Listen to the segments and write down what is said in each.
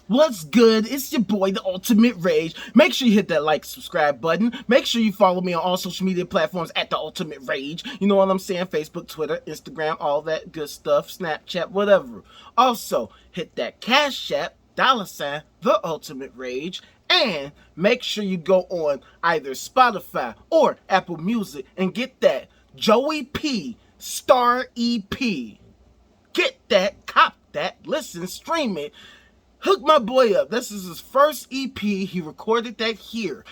What's good? It's your boy, the Ultimate Rage. Make sure you hit that like, subscribe button. Make sure you follow me on all social media platforms at the Ultimate Rage. You know what I'm saying? Facebook, Twitter, Instagram, all that good stuff, Snapchat, whatever. Also, hit that CashApp, $ the Ultimate Rage. And make sure you go on either Spotify or Apple Music and get that Joey P Star EP. Get that, cop that, listen, stream it. Hook my boy up. This is his first EP. He recorded that here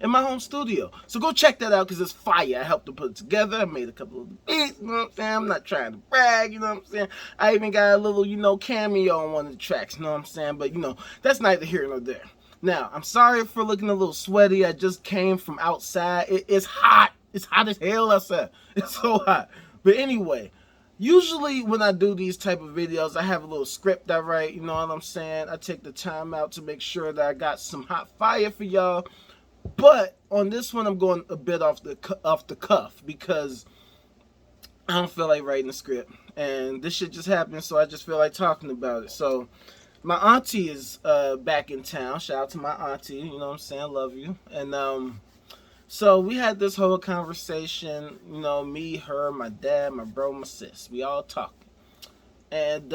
in my home studio. So go check that out because it's fire. I helped him put it together. I made a couple of beats, you know what I'm saying? I'm not trying to brag, you know what I'm saying? I even got a little, cameo on one of the tracks, you know what I'm saying? But, that's neither here nor there. Now, I'm sorry for looking a little sweaty. I just came from outside. It's hot. It's hot as hell outside. It's so hot. But anyway, usually when I do these type of videos, I have a little script I write, you know what I'm saying? I take the time out to make sure that I got some hot fire for y'all. But on this one, I'm going a bit off the cuff because I don't feel like writing a script. And this shit just happened, so I just feel like talking about it. So my auntie is back in town. Shout out to my auntie, you know what I'm saying? I love you. And so we had this whole conversation, me, her, my dad, my bro, my sis. We all talking. And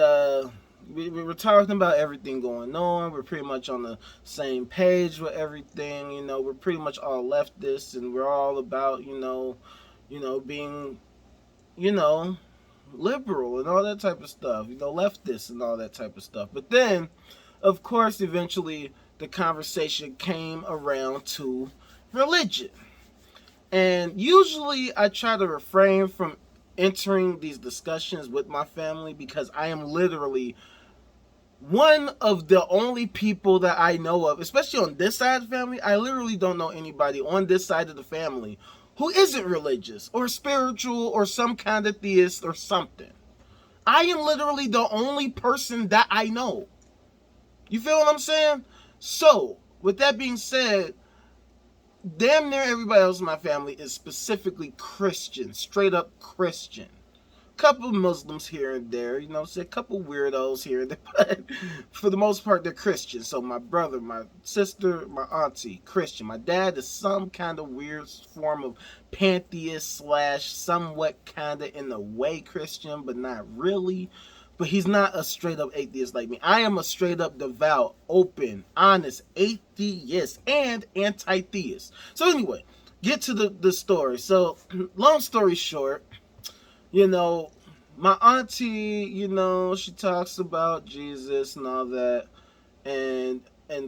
we were talking about everything going on. We're pretty much on the same page with everything. We're pretty much all leftists, and we're all about, being, liberal and all that type of stuff. Leftist and all that type of stuff. But then, of course, eventually the conversation came around to religion. And usually I try to refrain from entering these discussions with my family because I am literally one of the only people that I know of, especially on this side of the family. I literally don't know anybody on this side of the family who isn't religious or spiritual or some kind of theist or something. I am literally the only person that I know. You feel what I'm saying? So, with that being said, damn near everybody else in my family is specifically Christian, straight up Christian. Couple Muslims here and there, a couple weirdos here and there, but for the most part, they're Christian. So my brother, my sister, my auntie, Christian. My dad is some kind of weird form of pantheist / somewhat kind of in a way Christian, but not really. But he's not a straight up atheist like me. I am a straight up devout, open, honest atheist and anti-theist. So anyway, get to the story. So long story short, my auntie, she talks about Jesus and all that, and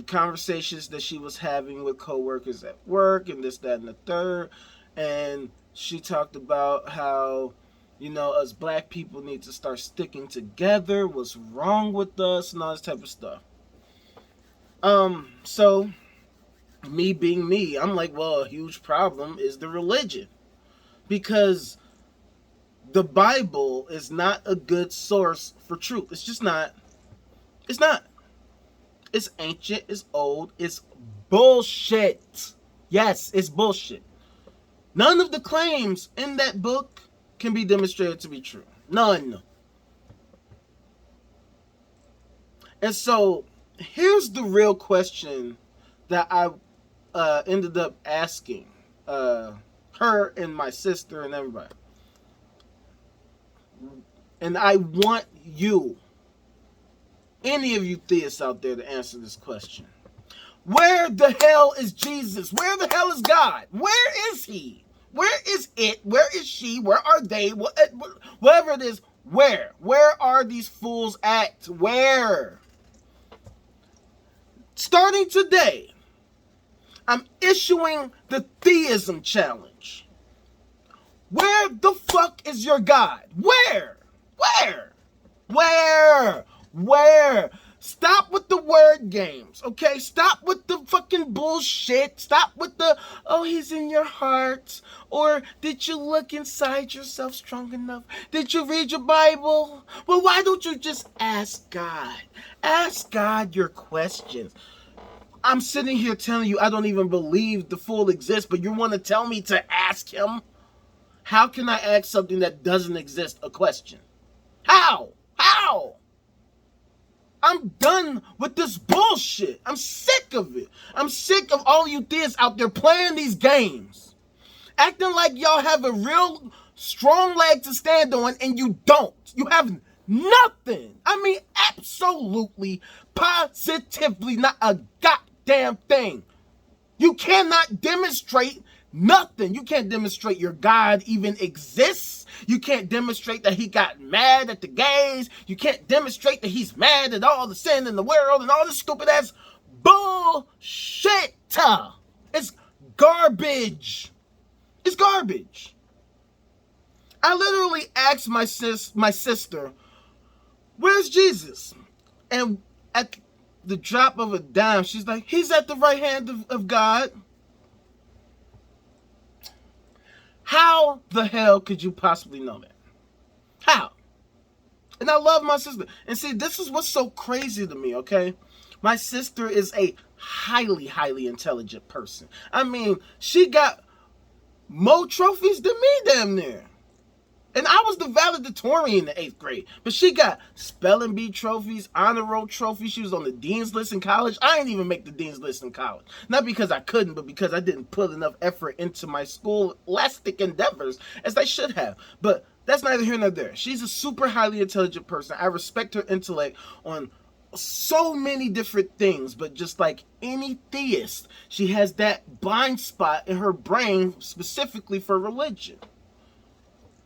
conversations that she was having with coworkers at work and this, that, and the third. And she talked about how, us black people need to start sticking together, what's wrong with us, and all this type of stuff. So me being me, I'm like, well, a huge problem is the religion. Because the Bible is not a good source for truth. It's just not. It's not. It's ancient. It's old. It's bullshit. Yes, it's bullshit. None of the claims in that book can be demonstrated to be true. None. And so, here's the real question that I ended up asking her and my sister and everybody. And I want you, any of you theists out there, to answer this question. Where the hell is Jesus? Where the hell is God? Where is he? Where is it? Where is she? Where are they? Whatever it is, where? Where are these fools at? Where? Starting today, I'm issuing the Theism challenge. Where the fuck is your God? Where? Where? Stop with the word games, okay? Stop with the fucking bullshit. Stop with the, oh, he's in your heart. Or, did you look inside yourself strong enough? Did you read your Bible? Well, why don't you just ask God? Ask God your questions. I'm sitting here telling you I don't even believe the fool exists, but you want to tell me to ask him? How can I ask something that doesn't exist a question? How? I'm done with this bullshit. I'm sick of it. I'm sick of all you theists out there playing these games. Acting like y'all have a real strong leg to stand on, and you don't. You have nothing. I mean, absolutely, positively not a goddamn thing. You cannot demonstrate nothing. You can't demonstrate your God even exists. You can't demonstrate that he got mad at the gays. You can't demonstrate that he's mad at all the sin in the world and all this stupid ass bullshit. It's garbage. It's garbage. I literally asked my sister, where's Jesus? And at the drop of a dime, she's like, he's at the right hand of God. How the hell could you possibly know that? How? And I love my sister. And see, this is what's so crazy to me, okay? My sister is a highly, highly intelligent person. I mean, she got more trophies than me damn near. And I was the valedictorian in the 8th grade. But she got spelling bee trophies, honor roll trophies. She was on the dean's list in college. I didn't even make the dean's list in college. Not because I couldn't, but because I didn't put enough effort into my scholastic endeavors as I should have. But that's neither here nor there. She's a super highly intelligent person. I respect her intellect on so many different things, but just like any theist, she has that blind spot in her brain specifically for religion.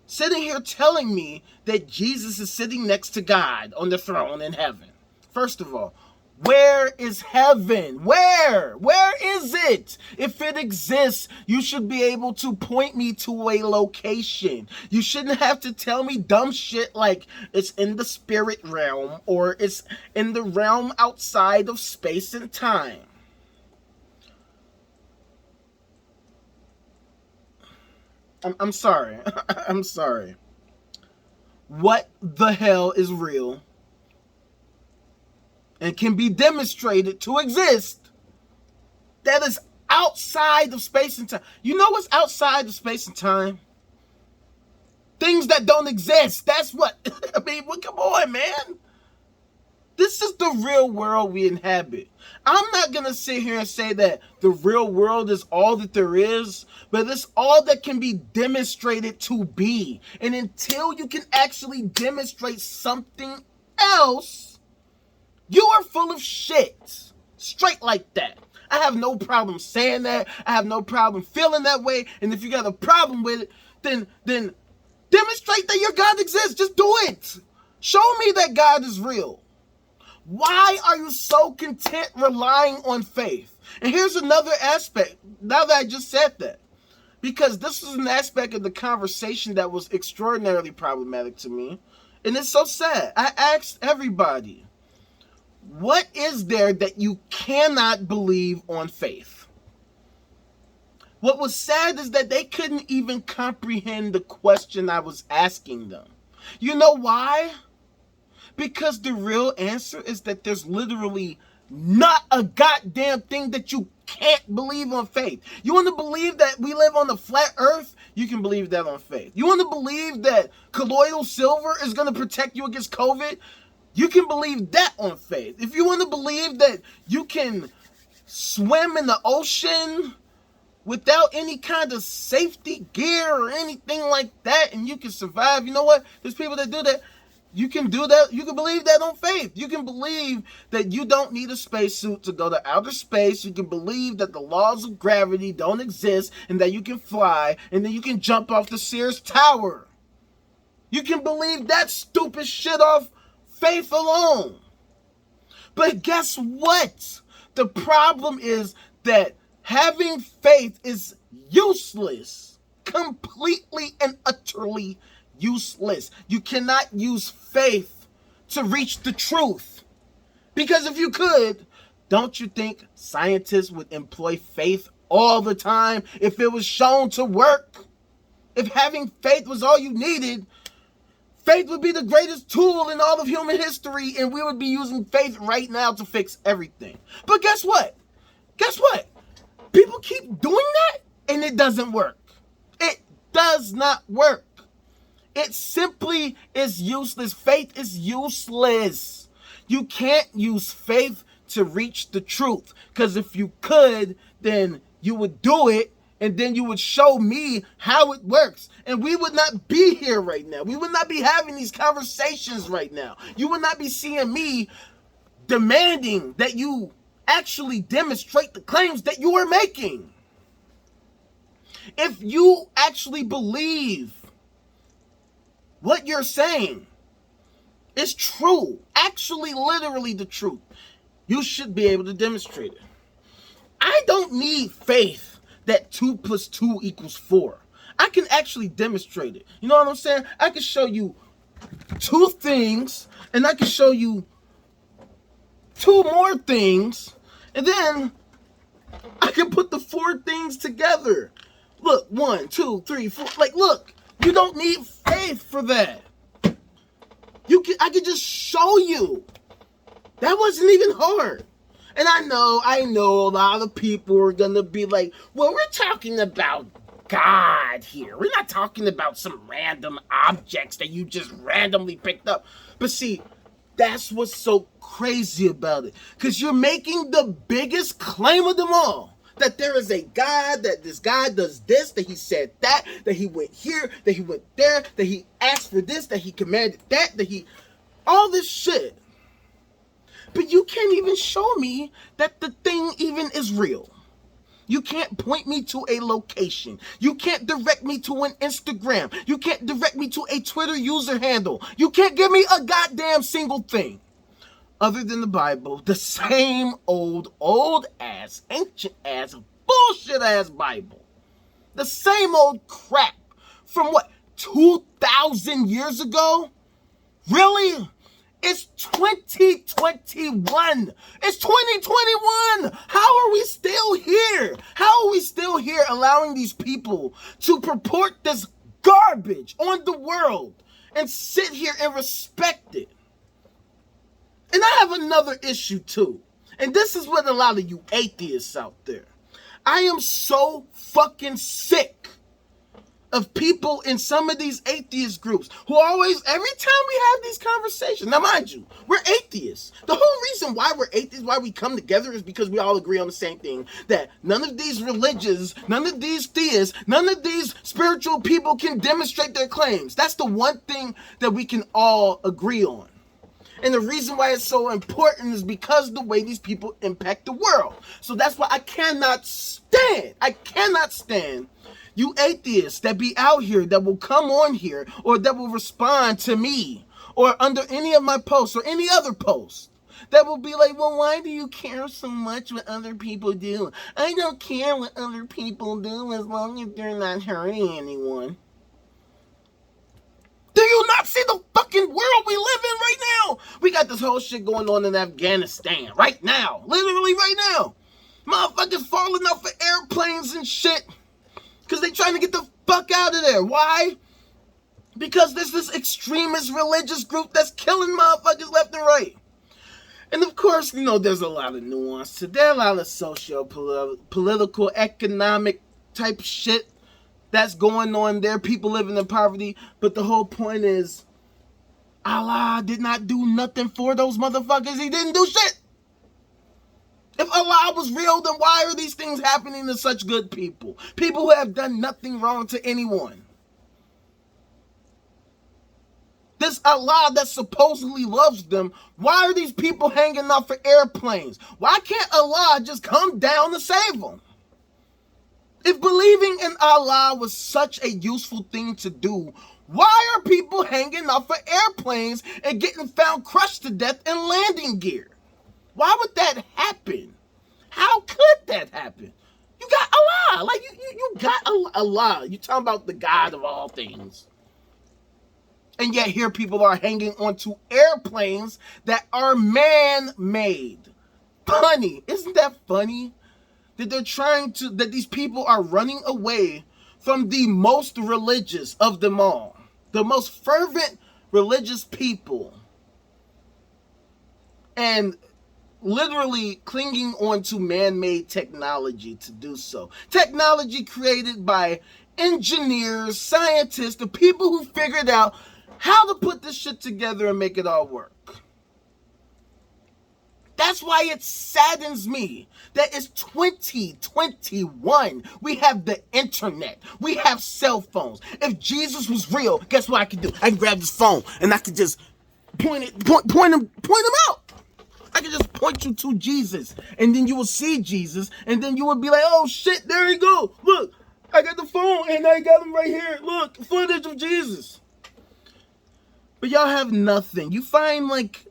Sitting here telling me that Jesus is sitting next to God on the throne in heaven. First of all, where is heaven? Where? Where is it? If it exists, you should be able to point me to a location. You shouldn't have to tell me dumb shit like it's in the spirit realm or it's in the realm outside of space and time. I'm sorry. I'm sorry. What the hell is real and can be demonstrated to exist that is outside of space and time? You know what's outside of space and time? Things that don't exist. That's what. I mean, well, come on, man. This is the real world we inhabit. I'm not going to sit here and say that the real world is all that there is, but it's all that can be demonstrated to be. And until you can actually demonstrate something else, you are full of shit. Straight like that. I have no problem saying that. I have no problem feeling that way. And if you got a problem with it, then demonstrate that your God exists. Just do it. Show me that God is real. Why are you so content relying on faith? And here's another aspect, now that I just said that. Because this is an aspect of the conversation that was extraordinarily problematic to me. And it's so sad. I asked everybody, what is there that you cannot believe on faith? What was sad is that they couldn't even comprehend the question I was asking them. You know why? Because the real answer is that there's literally not a goddamn thing that you can't believe on faith. You want to believe that we live on a flat earth? You can believe that on faith. You want to believe that colloidal silver is going to protect you against COVID? You can believe that on faith. If you want to believe that you can swim in the ocean without any kind of safety gear or anything like that and you can survive, you know what? There's people that do that. You can do that. You can believe that on faith. You can believe that you don't need a spacesuit to go to outer space. You can believe that the laws of gravity don't exist and that you can fly and then you can jump off the Sears Tower. You can believe that stupid shit off faith alone. But guess what? The problem is that having faith is useless. Completely and utterly useless. You cannot use faith to reach the truth. Because if you could, don't you think scientists would employ faith all the time if it was shown to work? If having faith was all you needed, faith would be the greatest tool in all of human history and we would be using faith right now to fix everything. But guess what? Guess what? People keep doing that and it doesn't work. It does not work. It simply is useless. Faith is useless. You can't use faith to reach the truth. Because if you could, then you would do it, and then you would show me how it works. And we would not be here right now. We would not be having these conversations right now. You would not be seeing me demanding that you actually demonstrate the claims that you are making. If you actually believe what you're saying is true, actually literally the truth, you should be able to demonstrate it. I don't need faith that 2 + 2 = 4. I can actually demonstrate it. You know what I'm saying? I can show you 2 things, and I can show you 2 more things, and then I can put the 4 things together. Look, 1, 2, 3, 4. Like, look, you don't need faith for that. I could just show you. That wasn't even hard. And I know a lot of people are gonna be like, well, we're talking about God here. We're not talking about some random objects that you just randomly picked up. But see, that's what's so crazy about it. Because you're making the biggest claim of them all. That there is a God, that this God does this, that he said that he went here, that he went there, that he asked for this, that he commanded that he... all this shit. But you can't even show me that the thing even is real. You can't point me to a location. You can't direct me to an Instagram. You can't direct me to a Twitter user handle. You can't give me a goddamn single thing other than the Bible, the same old ass, ancient ass, bullshit ass Bible. The same old crap from what, 2,000 years ago? Really? It's 2021. It's 2021. How are we still here? How are we still here allowing these people to purport this garbage on the world and sit here and respect it? And I have another issue too. And this is what a lot of you atheists out there. I am so fucking sick of people in some of these atheist groups who always, every time we have these conversations, now mind you, we're atheists. The whole reason why we're atheists, why we come together is because we all agree on the same thing, that none of these religions, none of these theists, none of these spiritual people can demonstrate their claims. That's the one thing that we can all agree on. And the reason why it's so important is because of the way these people impact the world. So that's why I cannot stand you atheists that be out here, that will come on here, or that will respond to me, or under any of my posts, or any other post, that will be like, well, why do you care so much what other people do? I don't care what other people do as long as they're not hurting anyone. Do you not see the fucking world we live in right now? We got this whole shit going on in Afghanistan right now. Literally right now. Motherfuckers falling off of airplanes and shit. Because they trying to get the fuck out of there. Why? Because there's this extremist religious group that's killing motherfuckers left and right. And of course, you know, there's a lot of nuance to that. A lot of socio-political, economic type shit that's going on there. People living in poverty. But the whole point is, Allah did not do nothing for those motherfuckers. He didn't do shit. If Allah was real, then why are these things happening to such good people? People who have done nothing wrong to anyone. This Allah that supposedly loves them, why are these people hanging off for airplanes? Why can't Allah just come down to save them? If believing in Allah was such a useful thing to do, why are people hanging off for airplanes and getting found crushed to death in landing gear? Why would that happen? How could that happen? You got Allah. Like, you got Allah. You talking about the God of all things. And yet here people are hanging onto airplanes that are man-made. Funny. Isn't that funny? That that these people are running away from the most religious of them all. The most fervent religious people. And literally clinging onto man-made technology to do so. Technology created by engineers, scientists, the people who figured out how to put this shit together and make it all work. That's why it saddens me that it's 2021. We have the internet. We have cell phones. If Jesus was real, guess what I can do? I can grab this phone and I can just point him out. I can just point you to Jesus, and then you will see Jesus, and then you will be like, oh shit, there he go. Look, I got the phone and I got him right here. Look, footage of Jesus. But y'all have nothing. You find like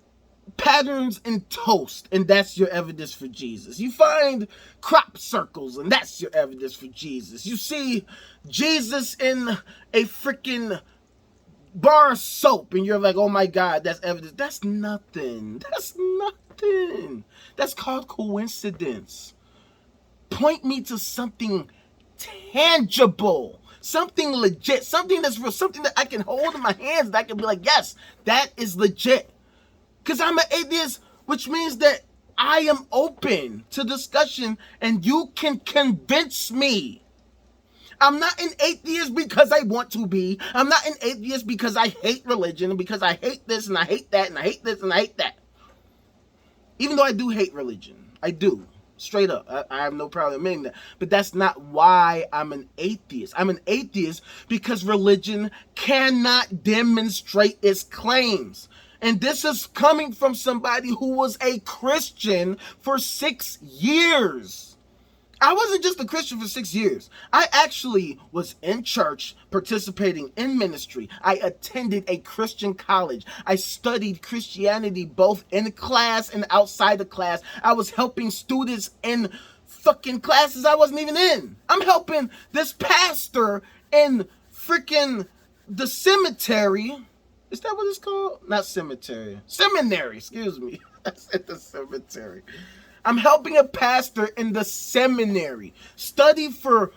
patterns in toast, and that's your evidence for Jesus. You find crop circles, and that's your evidence for Jesus. You see Jesus in a freaking bar of soap, and you're like, oh my God, that's evidence. That's nothing. That's nothing. That's called coincidence. Point me to something tangible, something legit, something that's real, something that I can hold in my hands that I can be like, yes, that is legit. Because I'm an atheist, which means that I am open to discussion and you can convince me. I'm not an atheist because I want to be. I'm not an atheist because I hate religion and because I hate this and I hate that and I hate this and I hate that. Even though I do hate religion. I do. Straight up. I have no problem admitting that. But that's not why I'm an atheist. I'm an atheist because religion cannot demonstrate its claims. And this is coming from somebody who was a Christian for 6 years. I wasn't just a Christian for 6 years. I actually was in church, participating in ministry. I attended a Christian college. I studied Christianity both in class and outside of class. I was helping students in fucking classes I wasn't even in. I'm helping this pastor in freaking the cemetery. Is that what it's called? Not cemetery. Seminary, excuse me. I said the cemetery. I'm helping a pastor in the seminary study for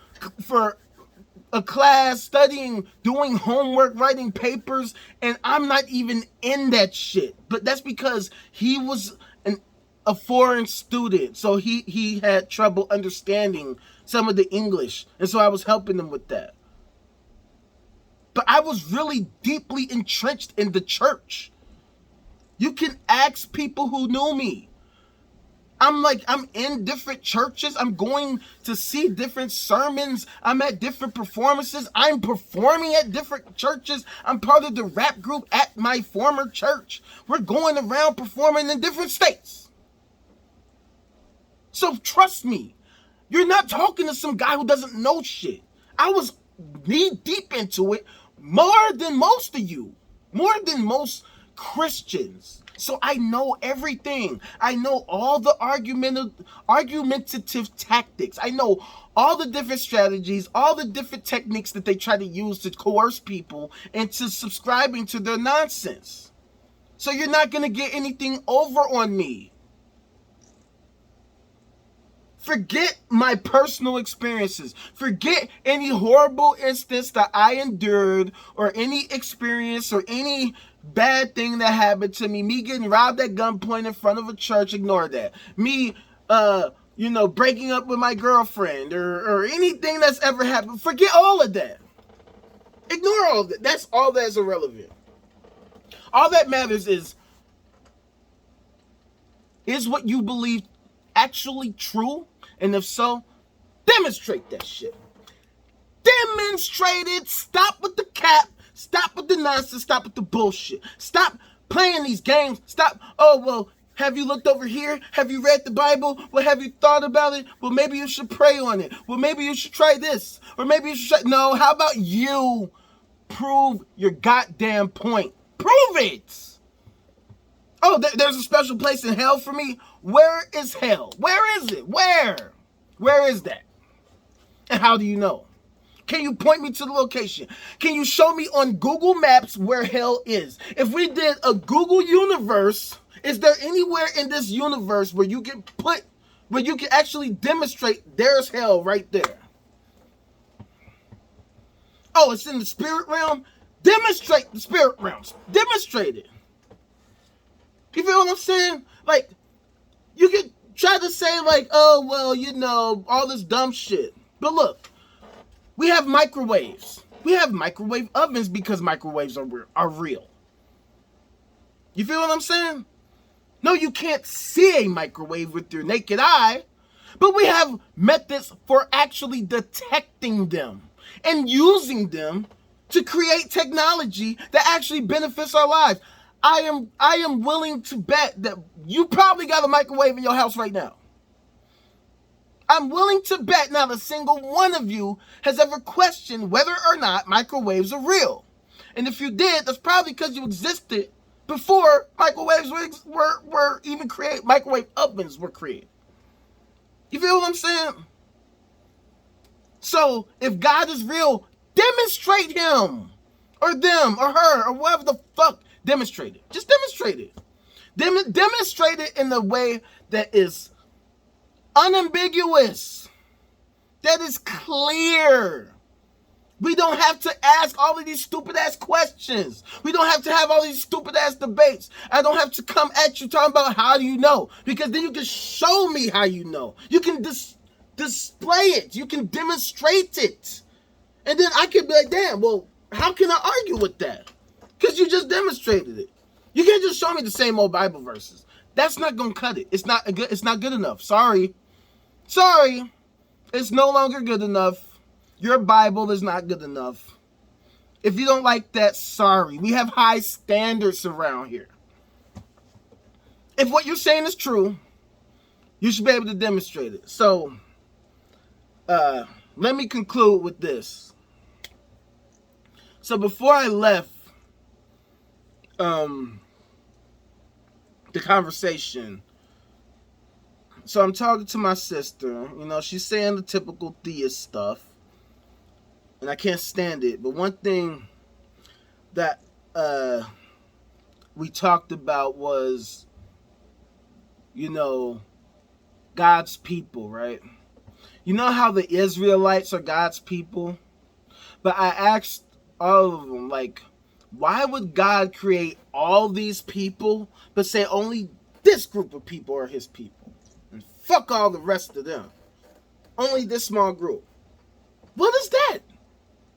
a class, studying, doing homework, writing papers, and I'm not even in that shit. But that's because he was a foreign student, so he had trouble understanding some of the English, and so I was helping him with that. But I was really deeply entrenched in the church. You can ask people who knew me. I'm in different churches. I'm going to see different sermons. I'm at different performances. I'm performing at different churches. I'm part of the rap group at my former church. We're going around performing in different states. So trust me, you're not talking to some guy who doesn't know shit. I was knee deep into it more than most of you, more than most Christians. So I know everything. I know all the argumentative tactics. I know all the different strategies, all the different techniques that they try to use to coerce people into subscribing to their nonsense. So you're not going to get anything over on me. Forget my personal experiences. Forget any horrible instance that I endured or any experience or any bad thing that happened to me. Me getting robbed at gunpoint in front of a church, ignore that. Me, breaking up with my girlfriend or anything that's ever happened. Forget all of that. Ignore all of that. That's all that's irrelevant. All that matters is what you believe actually true? And if so, demonstrate that shit. Demonstrate it. Stop with the cap. Stop with the nonsense. Stop with the bullshit. Stop playing these games. Stop. Oh, well, have you looked over here? Have you read the Bible? Well, have you thought about it? Well, maybe you should pray on it. Well, maybe you should try this. Or maybe you should try... No, how about you prove your goddamn point? Prove it. Oh, there's a special place in hell for me? Where is hell? Where is it? Where? Where is that? And how do you know? Can you point me to the location? Can you show me on Google Maps where hell is? If we did a Google universe, is there anywhere in this universe where you can actually demonstrate there's hell right there? Oh, it's in the spirit realm? Demonstrate the spirit realms. Demonstrate it. You feel what I'm saying? Like, you could try to say like, oh, well, all this dumb shit. But look, we have microwaves. We have microwave ovens because microwaves are real. You feel what I'm saying? No, you can't see a microwave with your naked eye, but we have methods for actually detecting them and using them to create technology that actually benefits our lives. I am willing to bet that you probably got a microwave in your house right now. I'm willing to bet not a single one of you has ever questioned whether or not microwaves are real. And if you did, that's probably because you existed before microwaves were even created. Microwave ovens were created. You feel what I'm saying? So if God is real, demonstrate him or them or her or whatever the fuck. Demonstrate it. Just demonstrate it. Demonstrate it in a way that is unambiguous, that is clear. We don't have to ask all of these stupid ass questions. We don't have to have all these stupid ass debates. I don't have to come at you talking about how do you know, because then you can show me how you know. You can display it. You can demonstrate it. And then I can be like, damn, well, how can I argue with that? Because you just demonstrated it. You can't just show me the same old Bible verses. That's not going to cut it. It's not good enough. Sorry. It's no longer good enough. Your Bible is not good enough. If you don't like that, sorry. We have high standards around here. If what you're saying is true, you should be able to demonstrate it. So, let me conclude with this. So before I left the conversation, so I'm talking to my sister. You know, she's saying the typical theist stuff, and I can't stand it. But one thing that we talked about was, you know, God's people, right? You know how the Israelites are God's people? But I asked all of them, like, why would God create all these people but say only this group of people are his people? And fuck all the rest of them. Only this small group. What is that?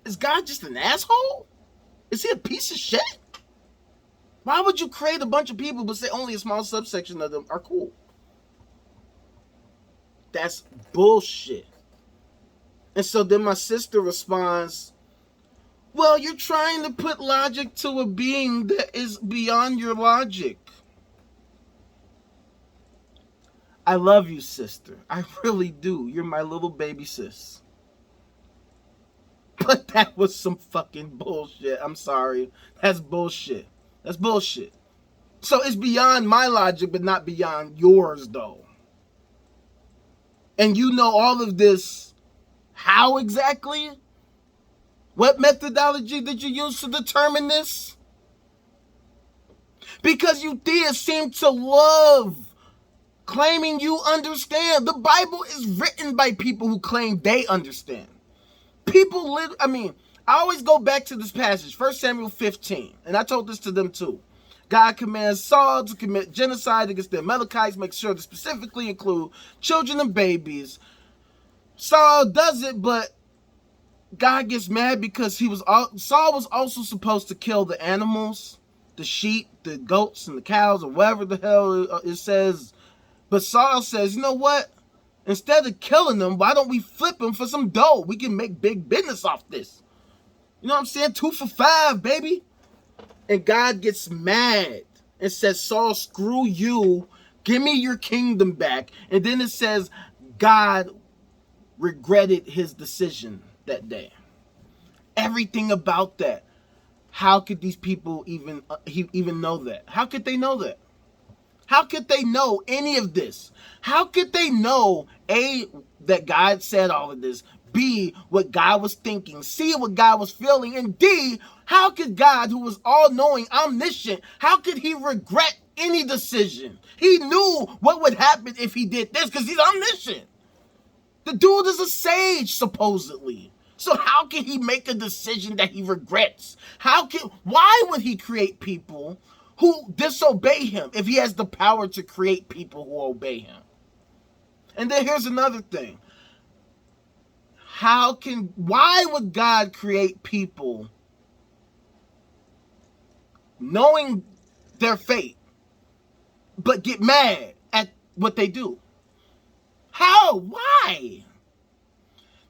Is God just an asshole? Is he a piece of shit? Why would you create a bunch of people but say only a small subsection of them are cool? That's bullshit. And so then my sister responds, well, you're trying to put logic to a being that is beyond your logic. I love you, sister. I really do. You're my little baby sis. But that was some fucking bullshit. I'm sorry. That's bullshit. That's bullshit. So it's beyond my logic, but not beyond yours, though. And you know all of this. How exactly? What methodology did you use to determine this? Because you theists seem to love claiming you understand. The Bible is written by people who claim they understand. People live, I always go back to this passage, 1 Samuel 15, and I told this to them too. God commands Saul to commit genocide against the Amalekites, make sure to specifically include children and babies. Saul does it, but God gets mad because Saul was also supposed to kill the animals, the sheep, the goats, and the cows, or whatever the hell it says. But Saul says, you know what? Instead of killing them, why don't we flip them for some dough? We can make big business off this. You know what I'm saying? 2 for 5, baby. And God gets mad and says, Saul, screw you. Give me your kingdom back. And then it says, God regretted his decision that day. Everything about that. How could these people even know that? How could they know that? How could they know any of this? How could they know, A, that God said all of this, B, what God was thinking, C, what God was feeling, and D, how could God, who was all-knowing, omniscient, how could he regret any decision? He knew what would happen if he did this because he's omniscient. The dude is a sage, supposedly. So how can he make a decision that he regrets? Why would he create people who disobey him if he has the power to create people who obey him? And then here's another thing. Why would God create people knowing their fate but get mad at what they do. How? Why?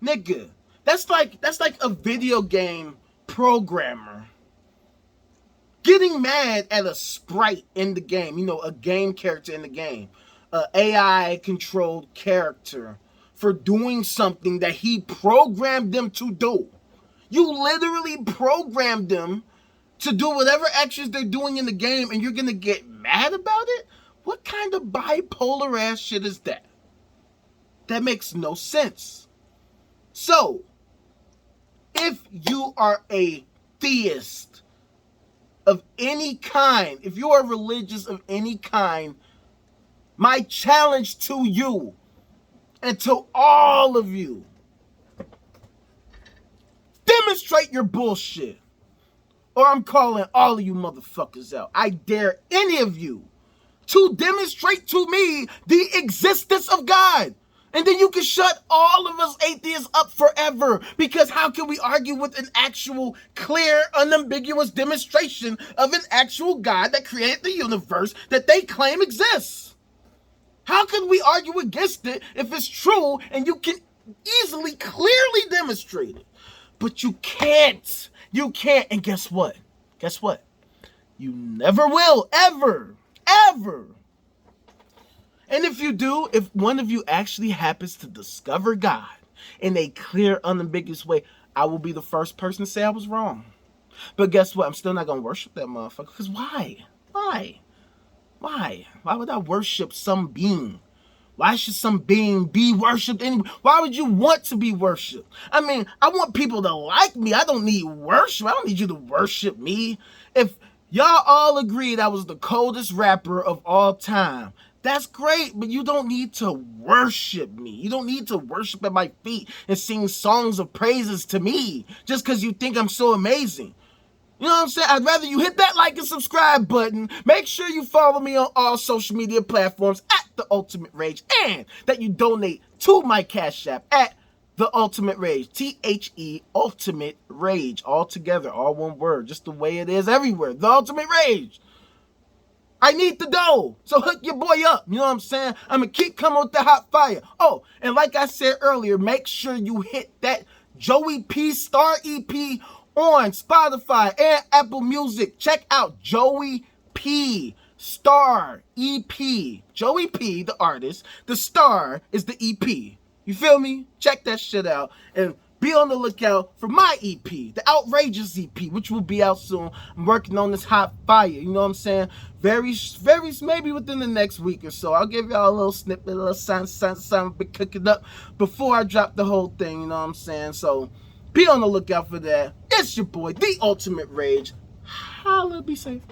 Nigga, that's like a video game programmer getting mad at a sprite in the game, a game character in the game, a AI controlled character for doing something that he programmed them to do. You literally programmed them to do whatever actions they're doing in the game, and you're gonna get mad about it? What kind of bipolar ass shit is that? That makes no sense. So, if you are a theist of any kind, if you are religious of any kind, my challenge to you and to all of you, demonstrate your bullshit, or I'm calling all of you motherfuckers out. I dare any of you to demonstrate to me the existence of God. And then you can shut all of us atheists up forever. Because how can we argue with an actual, clear, unambiguous demonstration of an actual God that created the universe that they claim exists? How can we argue against it if it's true and you can easily, clearly demonstrate it? But you can't. You can't. And guess what? Guess what? You never will. Ever. Ever. And if you do, if one of you actually happens to discover God in a clear, unambiguous way, I will be the first person to say I was wrong. But guess what? I'm still not going to worship that motherfucker. Because why? Why? Why? Why would I worship some being? Why should some being be worshipped anyway? Why would you want to be worshipped? I mean, I want people to like me. I don't need worship. I don't need you to worship me. If y'all all agreed I was the coldest rapper of all time, that's great, but you don't need to worship me. You don't need to worship at my feet and sing songs of praises to me just because you think I'm so amazing. You know what I'm saying? I'd rather you hit that like and subscribe button. Make sure you follow me on all social media platforms at The Ultimate Rage, and that you donate to my Cash App at The Ultimate Rage. THE Ultimate Rage. All together, all one word, just the way it is everywhere. The Ultimate Rage. I need the dough, so hook your boy up. You know what I'm saying? I'm going to keep coming with the hot fire. Oh, and like I said earlier, make sure you hit that Joey P Star EP on Spotify and Apple Music. Check out Joey P Star EP. Joey P, the artist. The star is the EP. You feel me? Check that shit out. And be on the lookout for my EP, the Outrageous EP, which will be out soon. I'm working on this hot fire, you know what I'm saying? Very, maybe within the next week or so. I'll give y'all a little snippet, a little something, be cooking up before I drop the whole thing, you know what I'm saying? So be on the lookout for that. It's your boy, The Ultimate Rage. Holla, be safe.